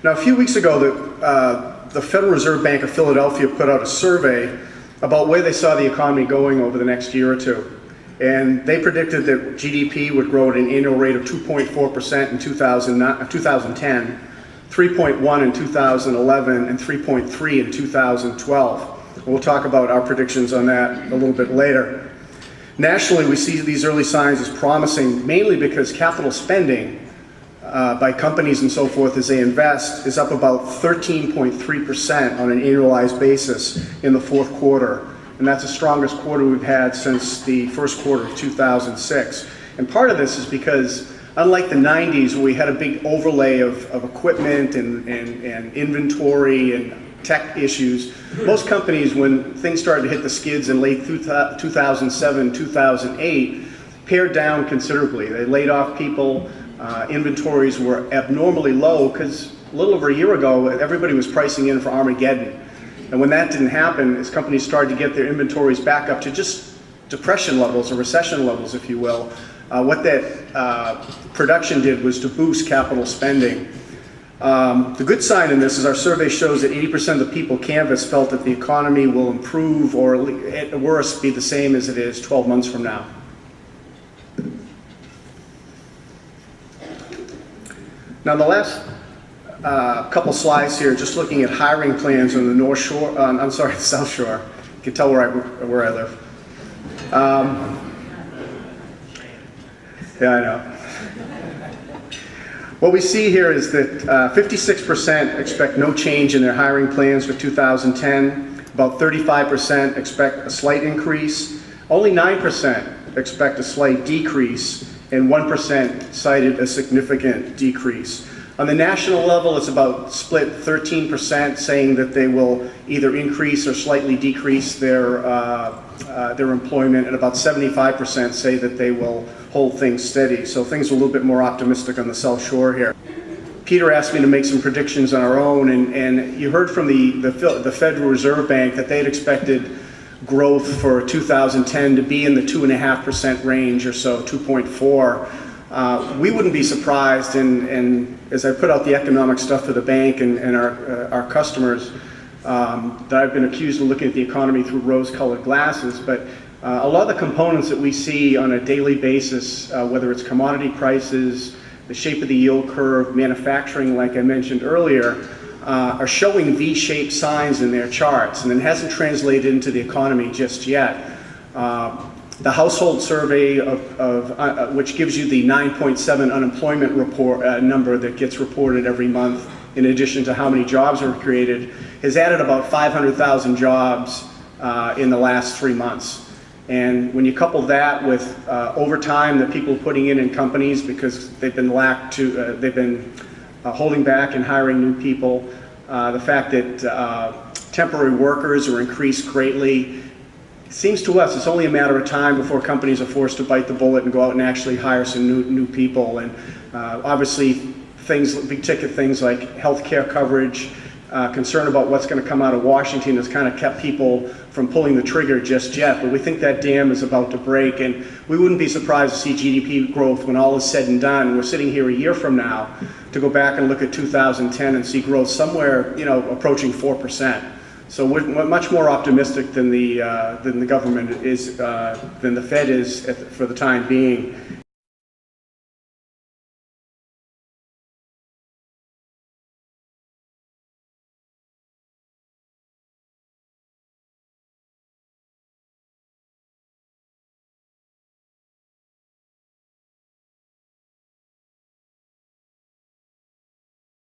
Now, a few weeks ago, the Federal Reserve Bank of Philadelphia put out a survey about where they saw the economy going over the next year or two. And they predicted that GDP would grow at an annual rate of 2.4% in 2010, 3.1 in 2011, and 3.3 in 2012. We'll talk about our predictions on that a little bit later. Nationally, we see these early signs as promising, mainly because capital spending by companies and so forth as they invest is up about 13.3% on an annualized basis in the fourth quarter. And that's the strongest quarter we've had since the first quarter of 2006. And part of this is because, unlike the 90s, where we had a big overlay of equipment and inventory and tech issues, most companies, when things started to hit the skids in late 2007, 2008, pared down considerably. They laid off people. Inventories were abnormally low because a little over a year ago, everybody was pricing in for Armageddon. And when that didn't happen, as companies started to get their inventories back up to just depression levels or recession levels, if you will, what that production did was to boost capital spending. The good sign in this is our survey shows that 80% of the people canvassed felt that the economy will improve or at worst be the same as it is 12 months from now. Now, the last couple slides here, just looking at hiring plans on the North Shore, the South Shore. You can tell where I live. Yeah, I know. What we see here is that 56% expect no change in their hiring plans for 2010. About 35% expect a slight increase. Only 9% expect a slight decrease, and 1% cited a significant decrease. On the national level, it's about split 13% saying that they will either increase or slightly decrease their employment, and about 75% say that they will hold things steady. So things are a little bit more optimistic on the South Shore here. Peter asked me to make some predictions on our own, and you heard from the Federal Reserve Bank that they had expected growth for 2010 to be in the 2.5% range or so, 2.4. We wouldn't be surprised, and as I put out the economic stuff for the bank and our customers, that I've been accused of looking at the economy through rose-colored glasses, but a lot of the components that we see on a daily basis, whether it's commodity prices, the shape of the yield curve, manufacturing, like I mentioned earlier, are showing V-shaped signs in their charts, and it hasn't translated into the economy just yet. The household survey, which gives you the 9.7 unemployment report number that gets reported every month, in addition to how many jobs were created, has added about 500,000 jobs in the last 3 months. And when you couple that with overtime that people are putting in companies because they've been holding back and hiring new people, the fact that temporary workers are increased greatly, it seems to us it's only a matter of time before companies are forced to bite the bullet and go out and actually hire some new people. And obviously big ticket things like health care coverage, concern about what's going to come out of Washington has kind of kept people from pulling the trigger just yet, but we think that dam is about to break, and we wouldn't be surprised to see GDP growth when all is said and done. We're sitting here a year from now to go back and look at 2010 and see growth somewhere, approaching 4%. So we're much more optimistic than the government is, than the Fed is for the time being.